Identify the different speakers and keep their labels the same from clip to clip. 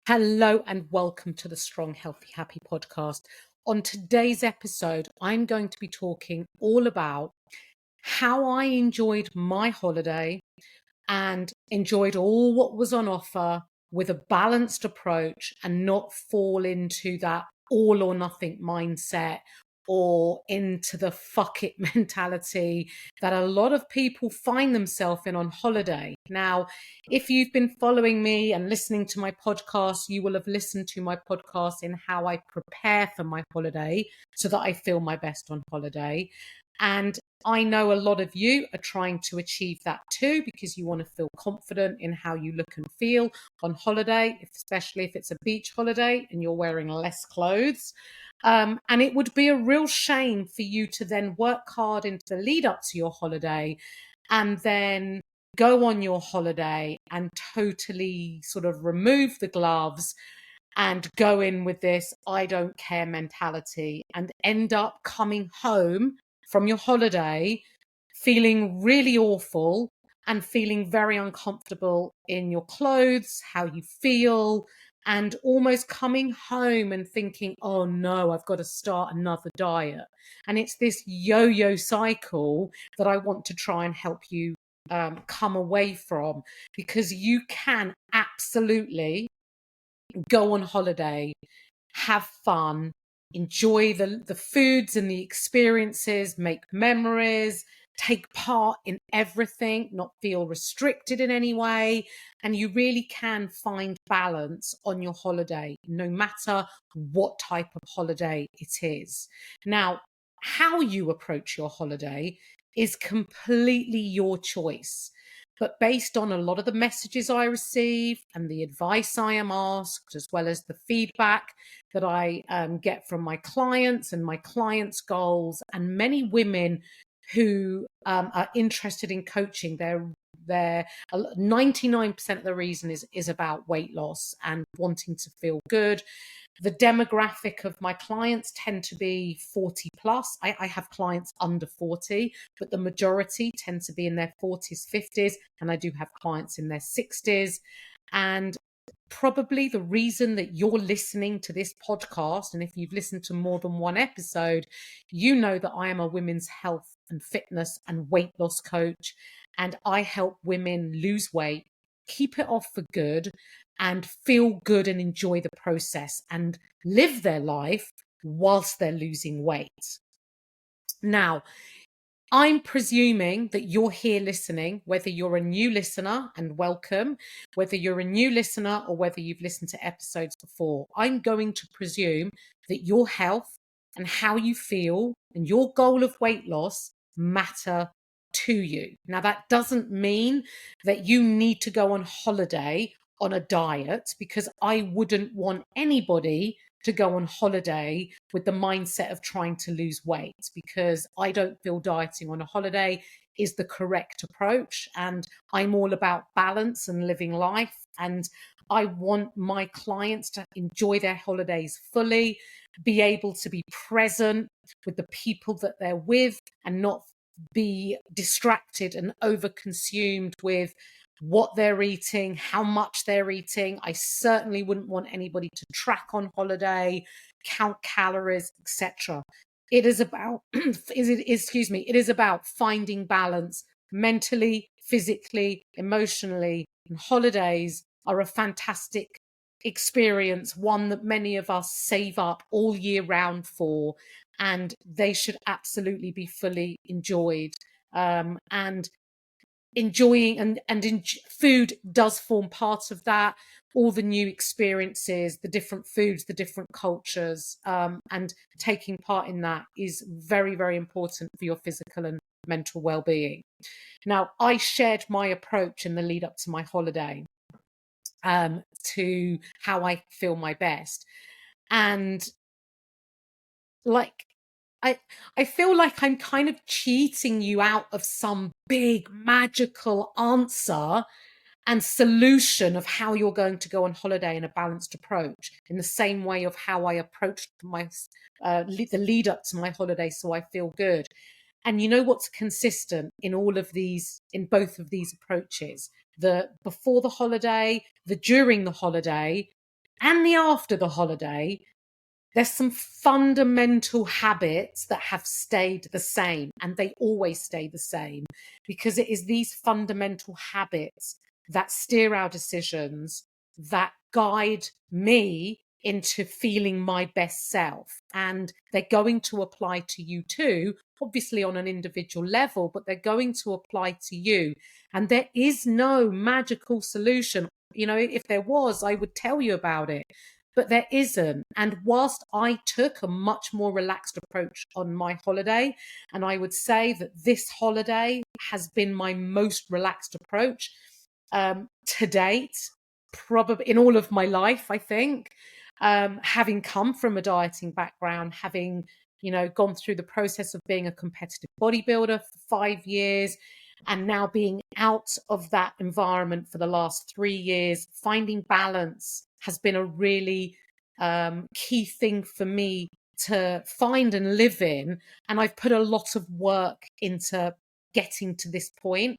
Speaker 1: Hello and welcome to the Strong, Healthy, Happy podcast. On today's episode, I'm going to be talking all about how I enjoyed my holiday and enjoyed all what was on offer with a balanced approach and not fall into that all or nothing mindset or into the fuck it mentality that a lot of people find themselves in on holiday. Now, if you've been following me and listening to my podcast, you will have listened to my podcast in how I prepare for my holiday so that I feel my best on holiday. And I know a lot of you are trying to achieve that too, because you want to feel confident in how you look and feel on holiday, especially if it's a beach holiday and you're wearing less clothes. And it would be a real shame for you to then work hard into the lead up to your holiday and then go on your holiday and totally sort of remove the gloves and go in with this I don't care mentality and end up coming home from your holiday feeling really awful and feeling very uncomfortable in your clothes, how you feel, and almost coming home and thinking, oh no, I've got to start another diet. And it's this yo yo cycle that I want to try and help you come away from, because you can absolutely go on holiday, have fun, enjoy the foods and the experiences, make memories, take part in everything, not feel restricted in any way. And you really can find balance on your holiday, no matter what type of holiday it is. Now, how you approach your holiday is completely your choice. But based on a lot of the messages I receive and the advice I am asked, as well as the feedback that I get from my clients and my clients' goals, and many women who are interested in coaching, they're 99% of the reason is about weight loss and wanting to feel good. The demographic of my clients tend to be 40 plus. I have clients under 40, but the majority tend to be in their 40s, 50s, and I do have clients in their 60s. And probably the reason that you're listening to this podcast, and if you've listened to more than one episode, you know that I am a women's health and fitness and weight loss coach, and I help women lose weight, keep it off for good, and feel good and enjoy the process and live their life whilst they're losing weight. Now, I'm presuming that you're here listening, whether you're a new listener, and welcome, whether you're a new listener or whether you've listened to episodes before. I'm going to presume that your health and how you feel and your goal of weight loss matter to you. Now, that doesn't mean that you need to go on holiday on a diet, because I wouldn't want anybody to go on holiday with the mindset of trying to lose weight, because I don't feel dieting on a holiday is the correct approach. And I'm all about balance and living life. And I want my clients to enjoy their holidays fully, be able to be present with the people that they're with, and not be distracted and overconsumed with what they're eating, how much they're eating. I certainly wouldn't want anybody to track on holiday, count calories, etc. It is about it is about finding balance mentally, physically, emotionally, and holidays are a fantastic experience, one that many of us save up all year round for, and they should absolutely be fully enjoyed. And enjoying food does form part of that. All the new experiences, the different foods, the different cultures, and taking part in that is very, very important for your physical and mental well-being. Now, I shared my approach in the lead up to my holiday, to how I feel my best. And like, I feel like I'm kind of cheating you out of some big magical answer and solution of how you're going to go on holiday in a balanced approach, in the same way of how I approached my the lead up to my holiday, so I feel good. And you know what's consistent in all of these, in both of these approaches? The before the holiday, the during the holiday, and the after the holiday, there's some fundamental habits that have stayed the same, and they always stay the same, because it is these fundamental habits that steer our decisions, that guide me into feeling my best self. And they're going to apply to you too, obviously on an individual level, but they're going to apply to you. And there is no magical solution. You know, if there was, I would tell you about it, but there isn't. And whilst I took a much more relaxed approach on my holiday, and I would say that this holiday has been my most relaxed approach to date, probably in all of my life, I think, having come from a dieting background, having, you know, gone through the process of being a competitive bodybuilder for 5 years, and now being out of that environment for the last 3 years, finding balance has been a really key thing for me to find and live in. And I've put a lot of work into getting to this point,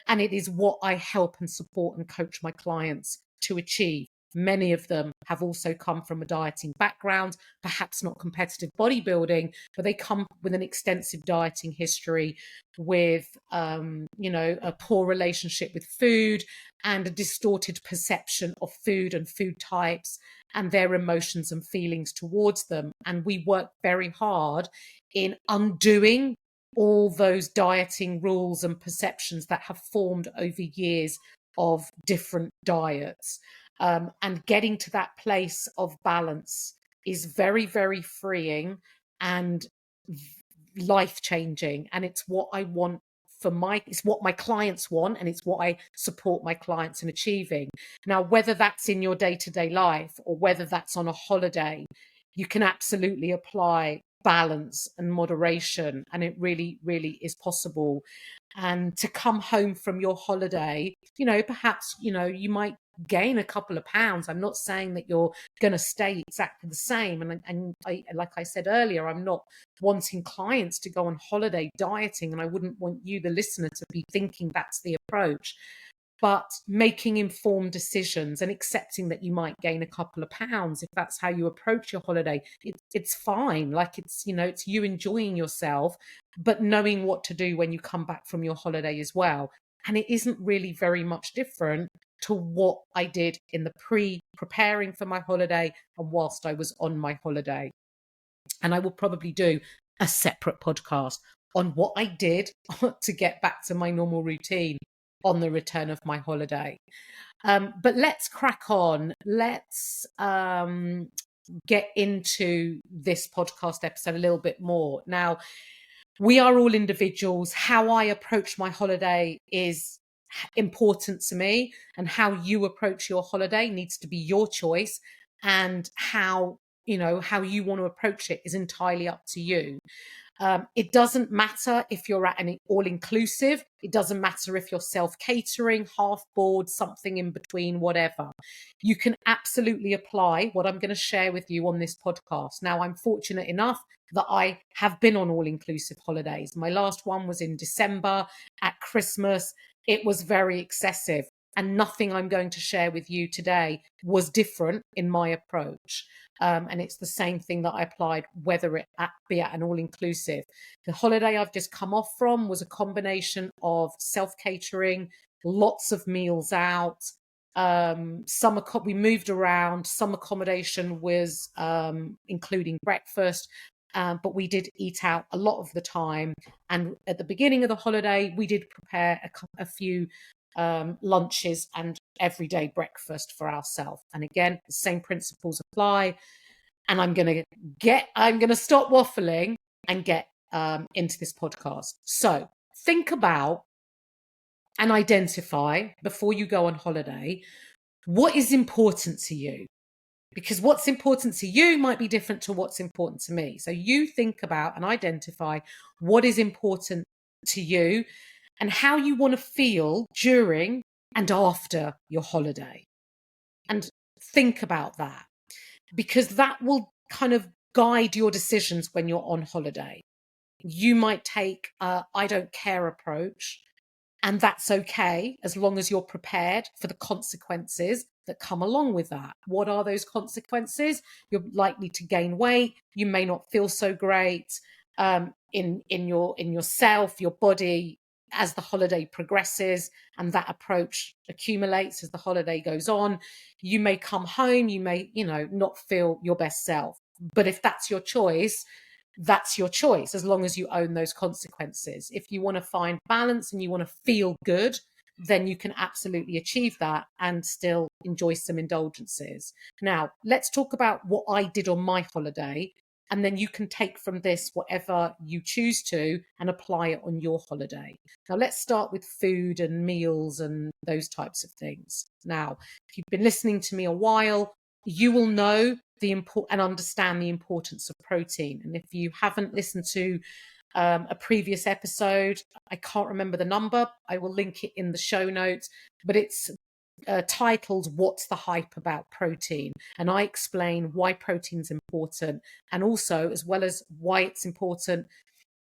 Speaker 1: and it is what I help and support and coach my clients to achieve. Many of them have also come from a dieting background, perhaps not competitive bodybuilding, but they come with an extensive dieting history, with, you know, a poor relationship with food and a distorted perception of food and food types and their emotions and feelings towards them. And we work very hard in undoing all those dieting rules and perceptions that have formed over years of different diets. And getting to that place of balance is very, very freeing and life changing. And it's what I want it's what my clients want, and it's what I support my clients in achieving. Now, whether that's in your day-to-day life or whether that's on a holiday, you can absolutely apply balance and moderation, and it really, really is possible. And to come home from your holiday, you know, perhaps, you know, you might gain a couple of pounds. I'm not saying that you're going to stay exactly the same. And I, like I said earlier, I'm not wanting clients to go on holiday dieting, and I wouldn't want you, the listener, to be thinking that's the approach. But making informed decisions and accepting that you might gain a couple of pounds, if that's how you approach your holiday, it's fine. Like, it's, you know, it's you enjoying yourself, but knowing what to do when you come back from your holiday as well. And it isn't really very much different to what I did in the preparing for my holiday and whilst I was on my holiday. And I will probably do a separate podcast on what I did to get back to my normal routine on the return of my holiday. But let's crack on. Let's get into this podcast episode a little bit more. Now, we are all individuals. How I approach my holiday is important to me, and how you approach your holiday needs to be your choice. And how, you know, how you want to approach it is entirely up to you. It doesn't matter if you're at an all-inclusive. It doesn't matter if you're self-catering, half-board, something in between, whatever. You can absolutely apply what I'm going to share with you on this podcast. Now, I'm fortunate enough that I have been on all-inclusive holidays. My last one was in December at Christmas. It was very excessive. And nothing I'm going to share with you today was different in my approach. And it's the same thing that I applied, whether it be at an all-inclusive. The holiday I've just come off from was a combination of self-catering, lots of meals out. We moved around. Some accommodation was including breakfast, but we did eat out a lot of the time. And at the beginning of the holiday, we did prepare a few lunches and everyday breakfast for ourselves. And again, the same principles apply. And I'm going to stop waffling and get into this podcast. So think about and identify, before you go on holiday, what is important to you. Because what's important to you might be different to what's important to me. So you think about and identify what is important to you and how you want to feel during and after your holiday. And think about that, because that will kind of guide your decisions when you're on holiday. You might take a I don't care approach, and that's okay as long as you're prepared for the consequences that come along with that. What are those consequences? You're likely to gain weight. You may not feel so great in yourself, your body, as the holiday progresses, and that approach accumulates as the holiday goes on. You may come home, you may, not feel your best self. But if that's your choice, that's your choice, as long as you own those consequences. If you want to find balance and you want to feel good, then you can absolutely achieve that and still enjoy some indulgences. Now, let's talk about what I did on my holiday, and then you can take from this whatever you choose to and apply it on your holiday. Now, let's start with food and meals and those types of things. Now, if you've been listening to me a while, you will know and understand the importance of protein. And if you haven't listened to a previous episode, I can't remember the number, I will link it in the show notes, but it's titled "What's the Hype About Protein?" And I explain why protein is important, and also, as well as why it's important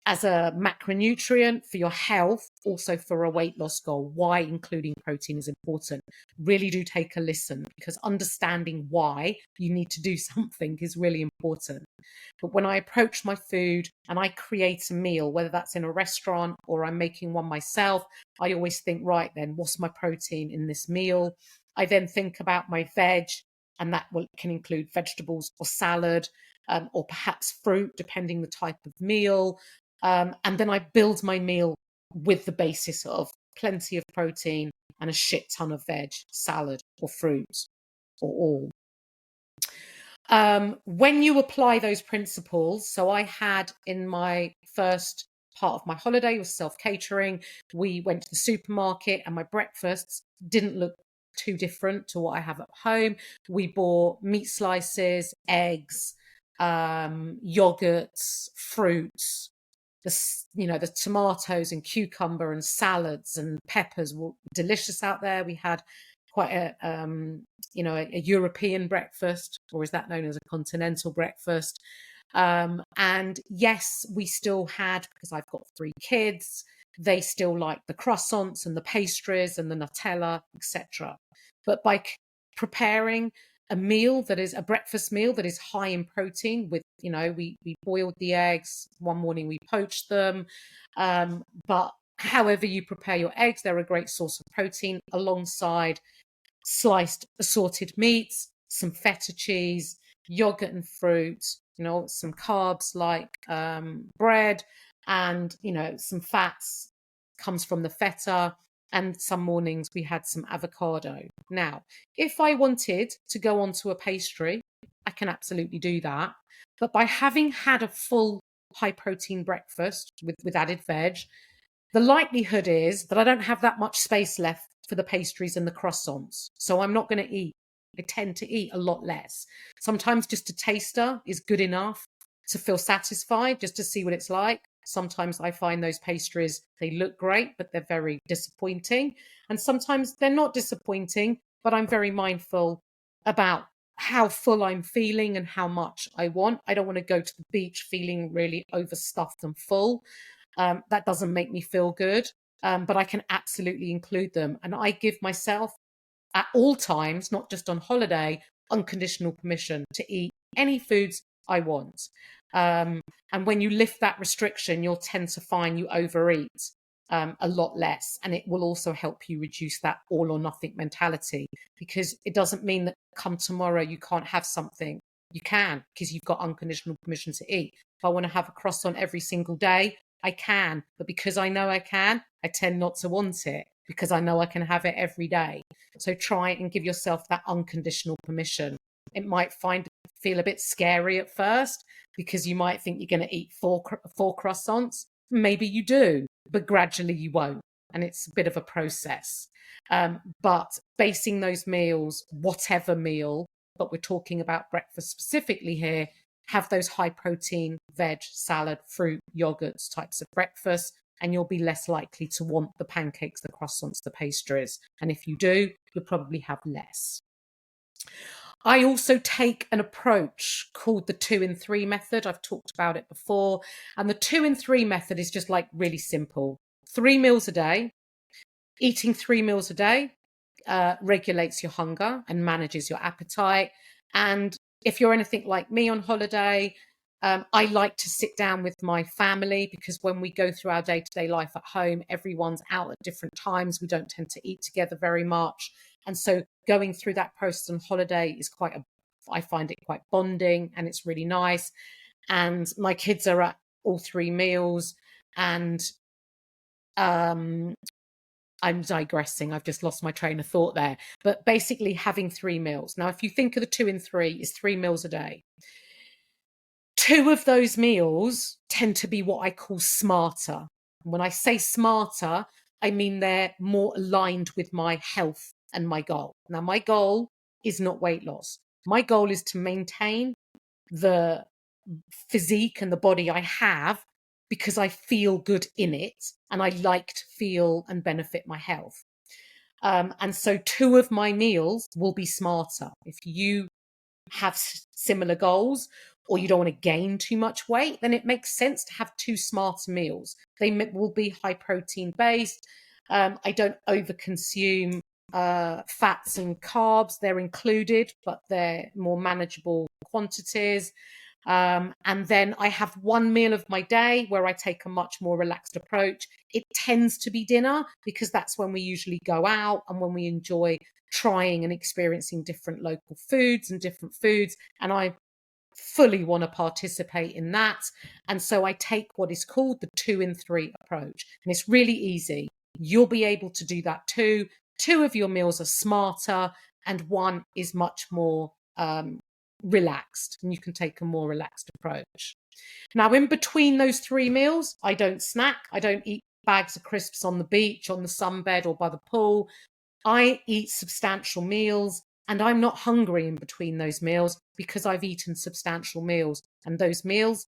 Speaker 1: as a macronutrient for your health, also for a weight loss goal, why including protein is important. Really do take a listen, because understanding why you need to do something is really important. But when I approach my food and I create a meal, whether that's in a restaurant or I'm making one myself, I always think, right then, what's my protein in this meal? I then think about my veg, and that can include vegetables or salad, or perhaps fruit, depending the type of meal. And then I build my meal with the basis of plenty of protein and a shit ton of veg, salad or fruit or all. When you apply those principles, so I had in my first part of my holiday was self-catering. We went to the supermarket and my breakfasts didn't look too different to what I have at home. We bought meat slices, eggs, yogurts, fruits, the tomatoes and cucumber and salads and peppers were delicious out there. We had quite a European breakfast, or is that known as a continental breakfast? And yes, we still had, because I've got 3 kids, they still like the croissants and the pastries and the Nutella, etc. But by preparing a meal that is a breakfast meal that is high in protein, with, we boiled the eggs one morning, we poached them, but however you prepare your eggs, they're a great source of protein, alongside sliced assorted meats, some feta cheese, yogurt and fruit, some carbs like bread, and some fats comes from the feta. And some mornings we had some avocado. Now, if I wanted to go on to a pastry, I can absolutely do that. But by having had a full high protein breakfast with added veg, the likelihood is that I don't have that much space left for the pastries and the croissants. So I'm not going to eat. I tend to eat a lot less. Sometimes just a taster is good enough to feel satisfied, just to see what it's like. Sometimes I find those pastries, they look great, but they're very disappointing. And sometimes they're not disappointing, but I'm very mindful about how full I'm feeling and how much I want. I don't want to go to the beach feeling really overstuffed and full. That doesn't make me feel good, but I can absolutely include them. And I give myself at all times, not just on holiday, unconditional permission to eat any foods I want. And when you lift that restriction, you'll tend to find you overeat a lot less. And it will also help you reduce that all or nothing mentality, because it doesn't mean that come tomorrow you can't have something. You can, because you've got unconditional permission to eat. If I want to have a croissant every single day, I can. But because I know I can, I tend not to want it, because I know I can have it every day. So try and give yourself that unconditional permission. It might feel a bit scary at first, because you might think you're going to eat four croissants. Maybe you do, but gradually you won't. And it's a bit of a process. But basing those meals, whatever meal, but we're talking about breakfast specifically here, have those high protein, veg, salad, fruit, yogurts types of breakfast, and you'll be less likely to want the pancakes, the croissants, the pastries. And if you do, you'll probably have less. I also take an approach called the 2 in 3 method. I've talked about it before. And the 2 in 3 method is just like really simple. 3 meals a day, eating 3 meals a day, regulates your hunger and manages your appetite. And if you're anything like me on holiday, I like to sit down with my family, because when we go through our day-to-day life at home, everyone's out at different times. We don't tend to eat together very much. And so going through that process on holiday is I find it quite bonding, and it's really nice. And my kids are at all three meals. And I'm digressing. I've just lost my train of thought there. But basically having three meals. Now, if you think of the 2 in 3 is 3 meals a day. 2 of those meals tend to be what I call smarter. When I say smarter, I mean they're more aligned with my health and my goal. Now, my goal is not weight loss. My goal is to maintain the physique and the body I have, because I feel good in it and I like to feel and benefit my health. And so 2 of my meals will be smarter. If you have similar goals, or you don't want to gain too much weight, then it makes sense to have 2 smarter meals. They will be high protein based. I don't overconsume fats and carbs. They're included, but they're more manageable quantities. And then I have 1 meal of my day where I take a much more relaxed approach. It tends to be dinner, because that's when we usually go out and when we enjoy trying and experiencing different local foods and different foods. And I fully want to participate in that. And so I take what is called the 2 in 3 approach. And it's really easy. You'll be able to do that too. 2 of your meals are smarter, and 1 is much more relaxed, and you can take a more relaxed approach. Now, in between those 3 meals, I don't snack. I don't eat bags of crisps on the beach, on the sunbed, or by the pool. I eat substantial meals, and I'm not hungry in between those meals, because I've eaten substantial meals. And those meals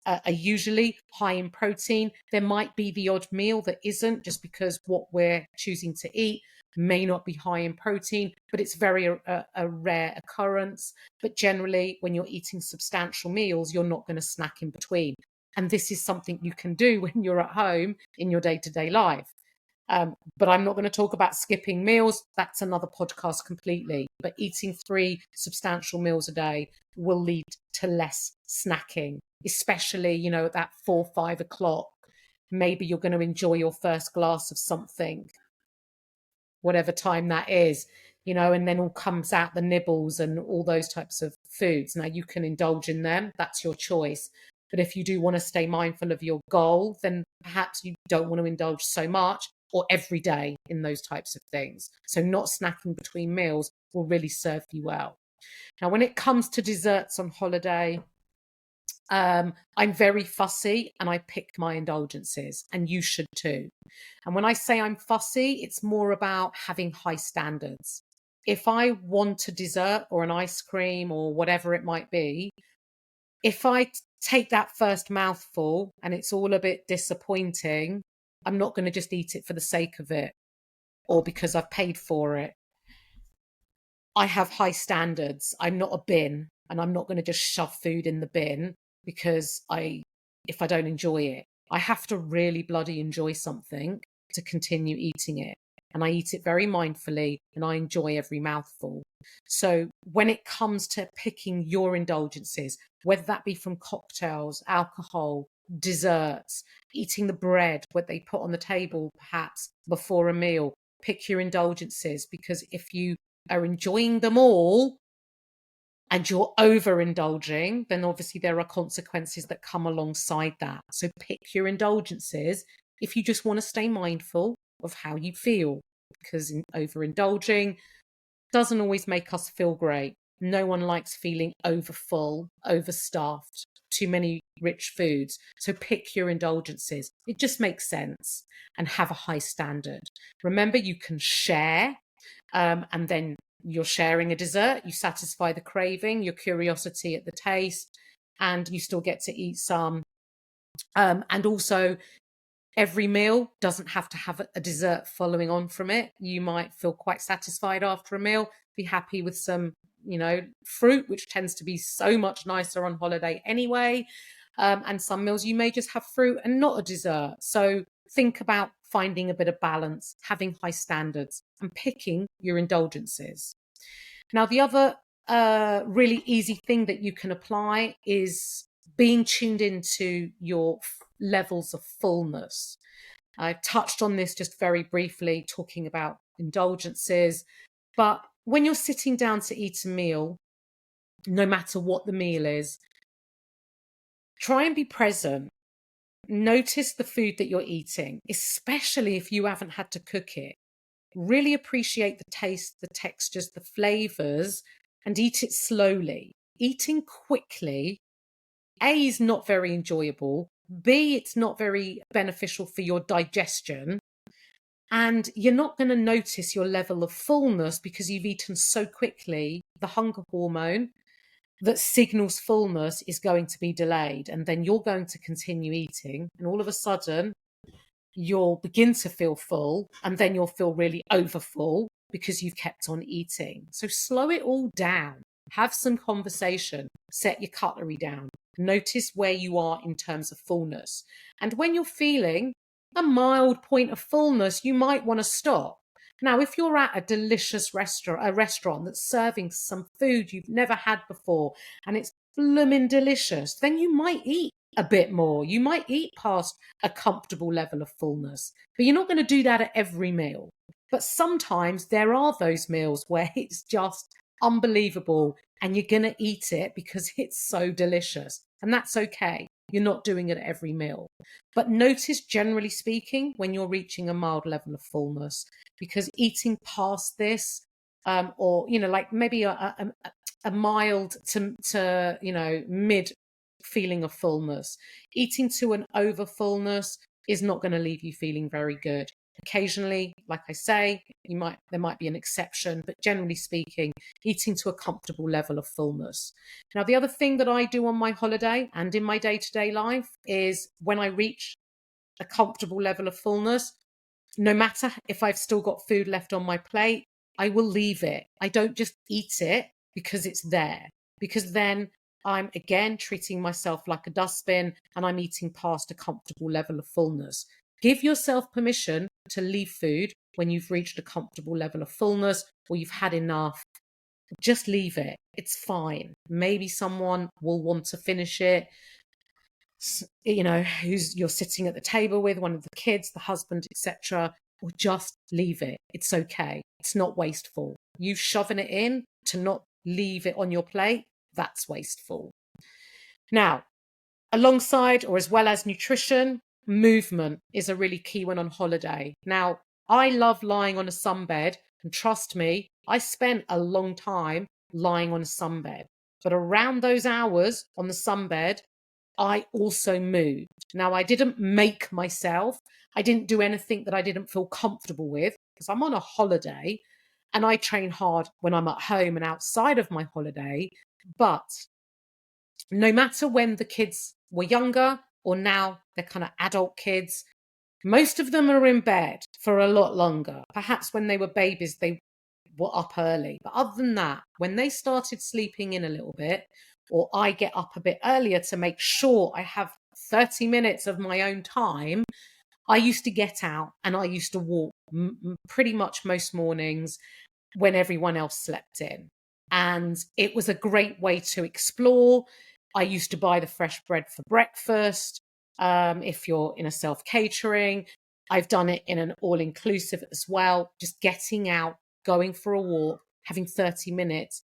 Speaker 1: are usually high in protein. There might be the odd meal that isn't, just because what we're choosing to eat may not be high in protein, but it's very a rare occurrence. But generally, when you're eating substantial meals, you're not going to snack in between. And this is something you can do when you're at home in your day-to-day life. But I'm not going to talk about skipping meals. That's another podcast completely. But eating 3 substantial meals a day will lead to less snacking, especially, at that 4-5 o'clock. Maybe you're going to enjoy your first glass of something, whatever time that is, and then all comes out the nibbles and all those types of foods. Now, you can indulge in them. That's your choice. But if you do want to stay mindful of your goal, then perhaps you don't want to indulge so much or every day in those types of things. So not snacking between meals will really serve you well. Now, when it comes to desserts on holiday, I'm very fussy, and I pick my indulgences, and you should too. And when I say I'm fussy, it's more about having high standards. If I want a dessert or an ice cream or whatever it might be, if I take that first mouthful and it's all a bit disappointing, I'm not going to just eat it for the sake of it or because I've paid for it. I have high standards. I'm not a bin, and I'm not going to just shove food in the bin because if I don't enjoy it. I have to really bloody enjoy something to continue eating it. And I eat it very mindfully, and I enjoy every mouthful. So when it comes to picking your indulgences, whether that be from cocktails, alcohol, desserts, eating the bread, what they put on the table perhaps before a meal, pick your indulgences, because if you are enjoying them all and you're overindulging, then obviously there are consequences that come alongside that. So pick your indulgences if you just want to stay mindful of how you feel, because overindulging doesn't always make us feel great. No one likes feeling overfull, overstuffed, too many rich foods. So pick your indulgences. It just makes sense, and have a high standard. Remember, you can share, and then you're sharing a dessert. You satisfy the craving, your curiosity at the taste, and you still get to eat some. And also, every meal doesn't have to have a dessert following on from it. You might feel quite satisfied after a meal, be happy with some, fruit, which tends to be so much nicer on holiday anyway. And some meals you may just have fruit and not a dessert. So think about finding a bit of balance, having high standards, and picking your indulgences. Now, the other really easy thing that you can apply is being tuned into your levels of fullness. I touched on this just very briefly, talking about indulgences. But when you're sitting down to eat a meal, no matter what the meal is, try and be present. Notice the food that you're eating, especially if you haven't had to cook it. Really appreciate the taste, the textures, the flavors, and eat it slowly. Eating quickly, A, is not very enjoyable. B, it's not very beneficial for your digestion. And you're not going to notice your level of fullness because you've eaten so quickly. The hunger hormone that signals fullness is going to be delayed. And then you're going to continue eating. And all of a sudden, you'll begin to feel full, and then you'll feel really overfull because you've kept on eating. So slow it all down. Have some conversation. Set your cutlery down. Notice where you are in terms of fullness. And when you're feeling a mild point of fullness, you might want to stop. Now, if you're at a delicious restaurant that's serving some food you've never had before and it's blooming delicious, then you might eat a bit more. You might eat past a comfortable level of fullness, but you're not going to do that at every meal. But sometimes there are those meals where it's just unbelievable and you're going to eat it because it's so delicious. And that's okay. You're not doing it at every meal. But notice, generally speaking, when you're reaching a mild level of fullness, because eating past this, or, like maybe a mild to mid feeling of fullness, eating to an over fullness is not going to leave you feeling very good. Occasionally, like I say, there might be an exception, but generally speaking, eating to a comfortable level of fullness. Now, the other thing that I do on my holiday and in my day-to-day life is when I reach a comfortable level of fullness, no matter if I've still got food left on my plate, I will leave it. I don't just eat it because it's there, because then I'm again treating myself like a dustbin and I'm eating past a comfortable level of fullness. Give yourself permission to leave food when you've reached a comfortable level of fullness or you've had enough. Just leave it. It's fine. Maybe someone will want to finish it, who's you're sitting at the table with, one of the kids, the husband, etc., or just leave it. It's okay. It's not wasteful. You shoving it in to not leave it on your plate, that's wasteful. Now, alongside or as well as nutrition, movement is a really key one on holiday. Now, I love lying on a sunbed, and trust me, I spent a long time lying on a sunbed. But around those hours on the sunbed, I also moved. Now, I didn't make myself. I didn't do anything that I didn't feel comfortable with because I'm on a holiday and I train hard when I'm at home and outside of my holiday. But no matter when the kids were younger or now they're kind of adult kids, most of them are in bed for a lot longer. Perhaps when they were babies, they were up early. But other than that, when they started sleeping in a little bit, or I get up a bit earlier to make sure I have 30 minutes of my own time, I used to get out and I used to walk pretty much most mornings when everyone else slept in. And it was a great way to explore. I used to buy the fresh bread for breakfast. If you're in a self-catering, I've done it in an all-inclusive as well. Just getting out, going for a walk, having 30 minutes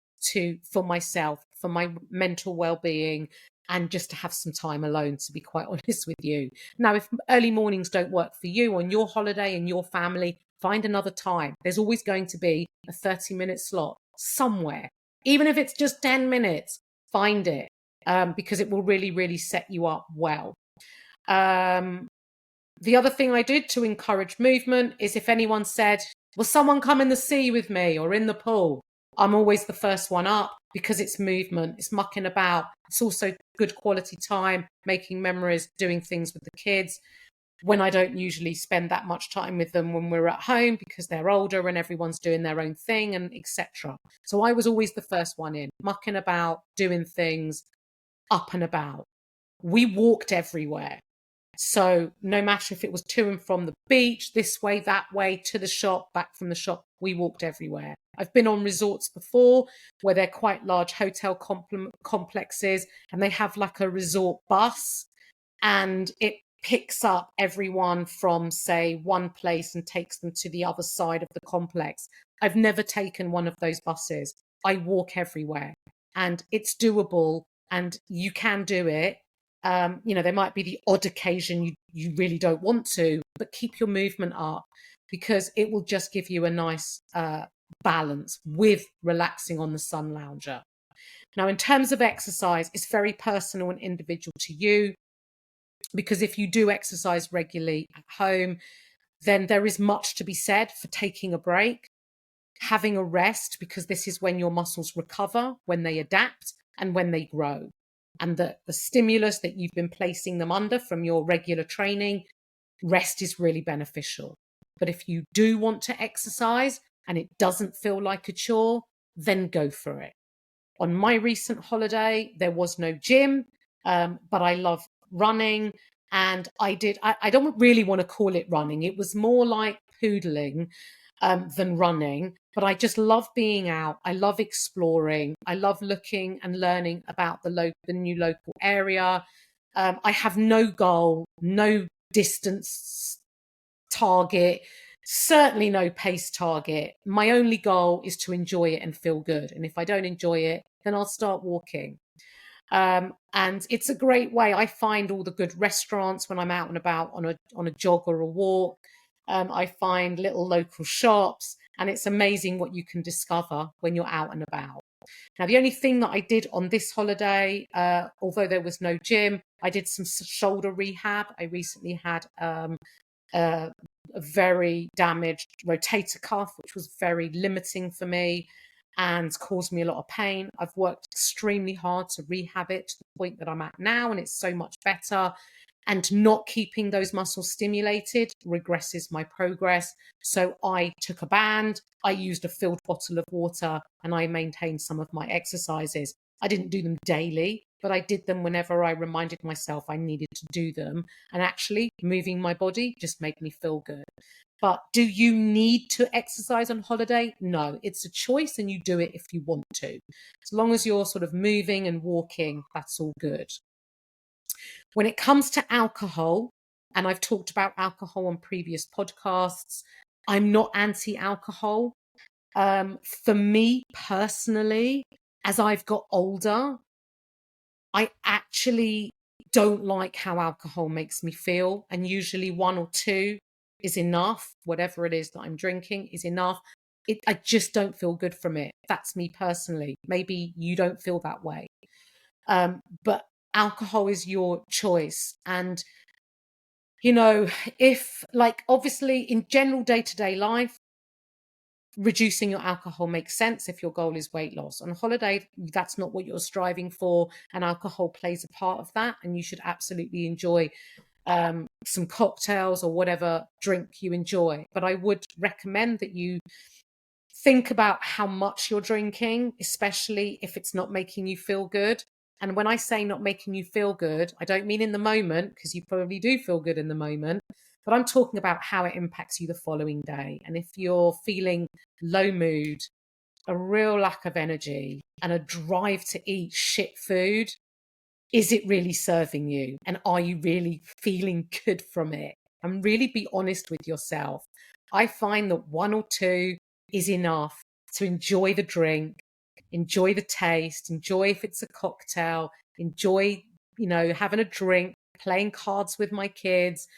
Speaker 1: for myself, for my mental well-being, and just to have some time alone, to be quite honest with you. Now, if early mornings don't work for you on your holiday and your family, find another time. There's always going to be a 30-minute slot somewhere. Even if it's just 10 minutes, find it, because it will really, really set you up well. The other thing I did to encourage movement is if anyone said, will someone come in the sea with me or in the pool? I'm always the first one up because it's movement, it's mucking about. It's also good quality time, making memories, doing things with the kids when I don't usually spend that much time with them when we're at home because they're older and everyone's doing their own thing and etc. So I was always the first one in, mucking about, doing things, up and about. We walked everywhere. So no matter if it was to and from the beach, this way, that way, to the shop, back from the shop, we walked everywhere. I've been on resorts before where they're quite large hotel complexes, and they have like a resort bus, and it picks up everyone from, say, one place and takes them to the other side of the complex. I've never taken one of those buses. I walk everywhere, and it's doable, and you can do it. There might be the odd occasion you really don't want to, but keep your movement up, because it will just give you a nice balance with relaxing on the sun lounger. Now, in terms of exercise, it's very personal and individual to you, because if you do exercise regularly at home, then there is much to be said for taking a break, having a rest, because this is when your muscles recover, when they adapt, and when they grow. And the stimulus that you've been placing them under from your regular training, rest is really beneficial. But if you do want to exercise and it doesn't feel like a chore, then go for it. On my recent holiday, there was no gym, but I love running. And I don't really want to call it running. It was more like poodling than running. But I just love being out. I love exploring. I love looking and learning about the new local area. I have no goal, no distance target, certainly no pace target. My only goal is to enjoy it and feel good. And if I don't enjoy it, then I'll start walking. And it's a great way. I find all the good restaurants when I'm out and about on a jog or a walk. I find little local shops, and it's amazing what you can discover when you're out and about. Now, the only thing that I did on this holiday, although there was no gym, I did some shoulder rehab. I recently had a very damaged rotator cuff, which was very limiting for me and caused me a lot of pain. I've worked extremely hard to rehab it to the point that I'm at now, and it's so much better. And not keeping those muscles stimulated regresses my progress. So I took a band, I used a filled bottle of water, and I maintained some of my exercises. I didn't do them daily, but I did them whenever I reminded myself I needed to do them. And actually, moving my body just made me feel good. But do you need to exercise on holiday? No, it's a choice, and you do it if you want to. As long as you're sort of moving and walking, that's all good. When it comes to alcohol, and I've talked about alcohol on previous podcasts, I'm not anti-alcohol. For me personally, as I've got older, I actually don't like how alcohol makes me feel. And usually one or two is enough. Whatever it is that I'm drinking is enough. I just don't feel good from it. That's me personally. Maybe you don't feel that way. But alcohol is your choice. And, if, like, obviously in general day-to-day life, reducing your alcohol makes sense if your goal is weight loss. On holiday, that's not what you're striving for, and alcohol plays a part of that, and you should absolutely enjoy some cocktails or whatever drink you enjoy. But I would recommend that you think about how much you're drinking, especially if it's not making you feel good. And when I say not making you feel good, I don't mean in the moment, because you probably do feel good in the moment, but I'm talking about how it impacts you the following day. And if you're feeling low mood, a real lack of energy, and a drive to eat shit food, is it really serving you? And are you really feeling good from it? And really be honest with yourself. I find that one or two is enough to enjoy the drink, enjoy the taste, enjoy if it's a cocktail, enjoy, having a drink, playing cards with my kids.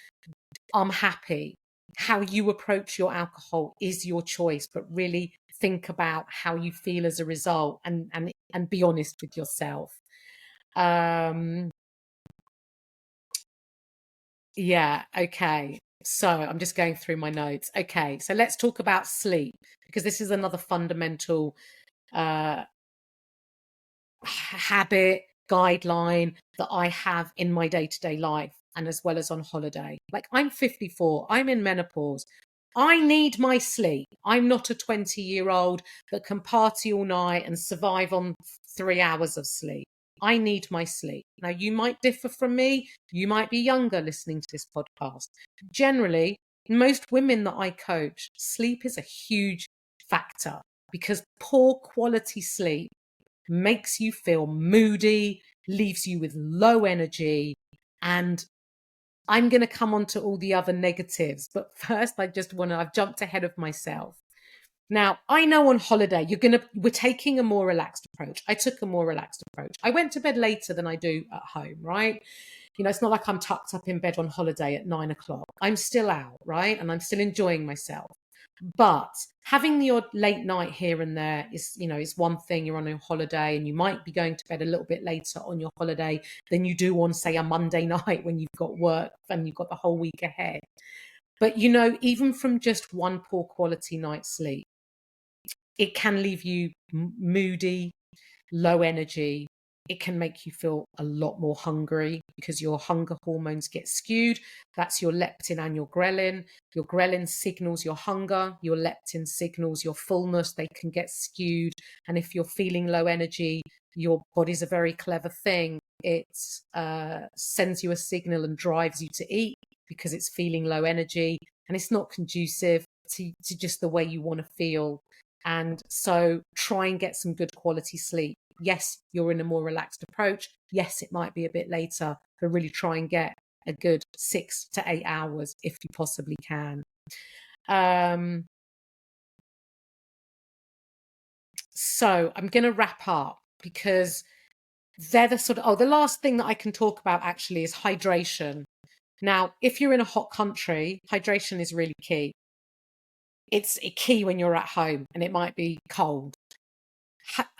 Speaker 1: I'm happy. How you approach your alcohol is your choice, but really think about how you feel as a result, and be honest with yourself. Yeah, okay. So I'm just going through my notes. Okay, so let's talk about sleep, because this is another fundamental habit, guideline that I have in my day-to-day life, and as well as on holiday. Like, I'm 54, I'm in menopause. I need my sleep. I'm not a 20-year-old that can party all night and survive on 3 hours of sleep. I need my sleep. Now, you might differ from me. You might be younger listening to this podcast. Generally, most women that I coach, sleep is a huge factor because poor quality sleep makes you feel moody, leaves you with low energy. And I'm going to come on to all the other negatives. But first, I've jumped ahead of myself. Now, I know on holiday, we're taking a more relaxed approach. I took a more relaxed approach. I went to bed later than I do at home, right? It's not like I'm tucked up in bed on holiday at 9 o'clock. I'm still out, right? And I'm still enjoying myself. But having the odd late night here and there is one thing. You're on a holiday and you might be going to bed a little bit later on your holiday than you do on, say, a Monday night when you've got work and you've got the whole week ahead. But, even from just one poor quality night's sleep, it can leave you moody, low energy. It can make you feel a lot more hungry because your hunger hormones get skewed. That's your leptin and your ghrelin. Your ghrelin signals your hunger. Your leptin signals your fullness. They can get skewed. And if you're feeling low energy, your body's a very clever thing. It sends you a signal and drives you to eat because it's feeling low energy. And it's not conducive to just the way you want to feel. And so try and get some good quality sleep. Yes, you're in a more relaxed approach. Yes, it might be a bit later, but really try and get a good 6 to 8 hours if you possibly can. So I'm going to wrap up because they're the last thing that I can talk about actually is hydration. Now, if you're in a hot country, hydration is really key. It's key when you're at home and it might be cold.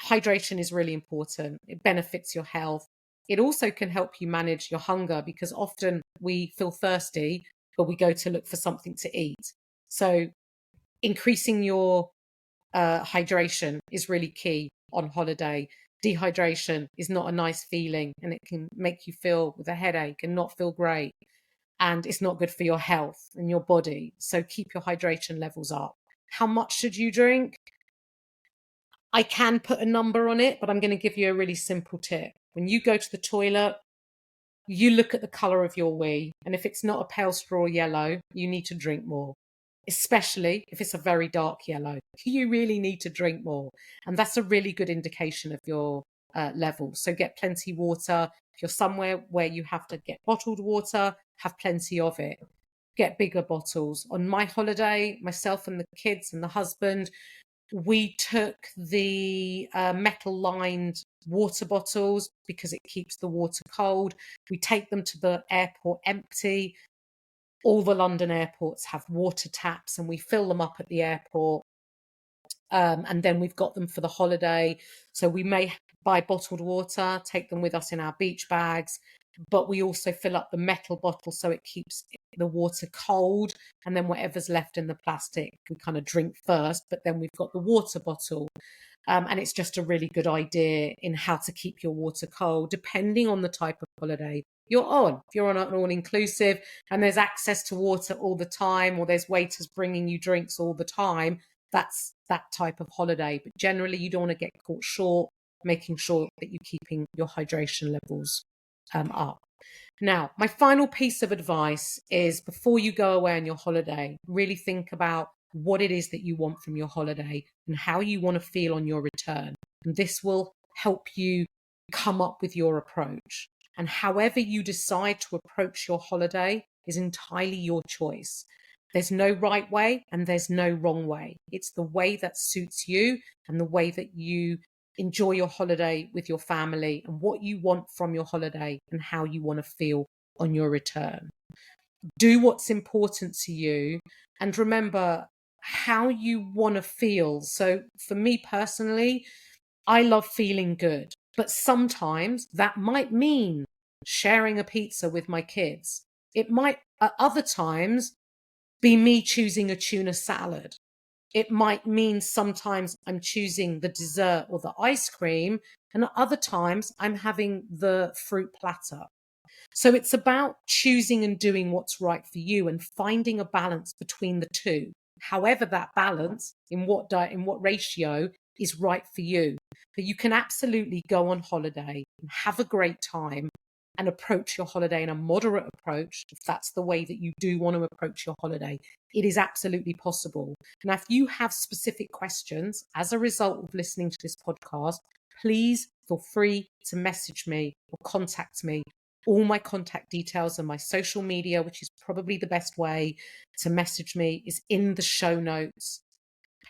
Speaker 1: Hydration is really important. It benefits your health. It also can help you manage your hunger because often we feel thirsty, but we go to look for something to eat. So increasing your hydration is really key on holiday. Dehydration is not a nice feeling and it can make you feel with a headache and not feel great. And it's not good for your health and your body. So keep your hydration levels up. How much should you drink? I can put a number on it, but I'm going to give you a really simple tip. When you go to the toilet, you look at the color of your wee. And if it's not a pale straw yellow, you need to drink more, especially if it's a very dark yellow. You really need to drink more. And that's a really good indication of your level. So get plenty water. If you're somewhere where you have to get bottled water, have plenty of it. Get bigger bottles. On my holiday, myself and the kids and the husband, we took the metal lined water bottles because it keeps the water cold. We take them to the airport empty. All the London airports have water taps and we fill them up at the airport. And then we've got them for the holiday. So we may buy bottled water, take them with us in our beach bags, but we also fill up the metal bottle so it keeps the water cold. And then whatever's left in the plastic, we kind of drink first, but then we've got the water bottle. And it's just a really good idea in how to keep your water cold, depending on the type of holiday you're on. If you're on an all-inclusive and there's access to water all the time, or there's waiters bringing you drinks all the time, that's that type of holiday. But generally, you don't want to get caught short, making sure that you're keeping your hydration levels up. Now, my final piece of advice is before you go away on your holiday, really think about what it is that you want from your holiday and how you want to feel on your return. And this will help you come up with your approach. And however you decide to approach your holiday is entirely your choice. There's no right way and there's no wrong way. It's the way that suits you and the way that you enjoy your holiday with your family and what you want from your holiday and how you want to feel on your return. Do what's important to you and remember how you want to feel. So for me personally, I love feeling good, but sometimes that might mean sharing a pizza with my kids. It might at other times be me choosing a tuna salad. It might mean sometimes I'm choosing the dessert or the ice cream, and at other times I'm having the fruit platter. So it's about choosing and doing what's right for you and finding a balance between the two. However, that balance in what ratio is right for you. But you can absolutely go on holiday and have a great time and approach your holiday in a moderate approach, if that's the way that you do want to approach your holiday. It is absolutely possible. Now, if you have specific questions as a result of listening to this podcast, please feel free to message me or contact me. All my contact details and my social media, which is probably the best way to message me, is in the show notes.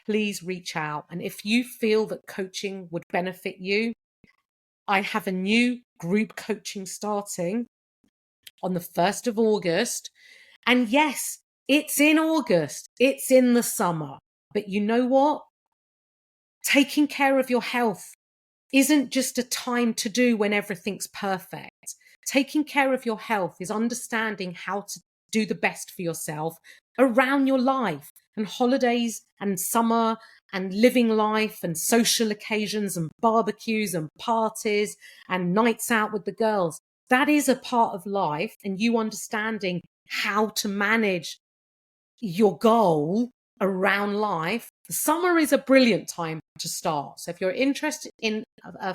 Speaker 1: Please reach out. And if you feel that coaching would benefit you, I have a new group coaching starting on the 1st of August. And yes, it's in August. It's in the summer. But you know what? Taking care of your health isn't just a time to do when everything's perfect. Taking care of your health is understanding how to do the best for yourself around your life, and holidays and summer and living life and social occasions and barbecues and parties and nights out with the girls. That is a part of life, and you understanding how to manage your goal around life. The summer is a brilliant time to start. So if you're interested in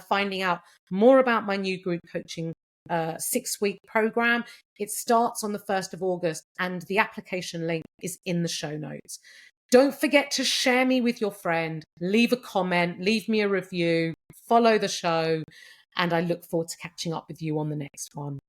Speaker 1: finding out more about my new group coaching 6-week program, it starts on the 1st of August and the application link is in the show notes. Don't forget to share me with your friend, leave a comment, leave me a review, follow the show, and I look forward to catching up with you on the next one.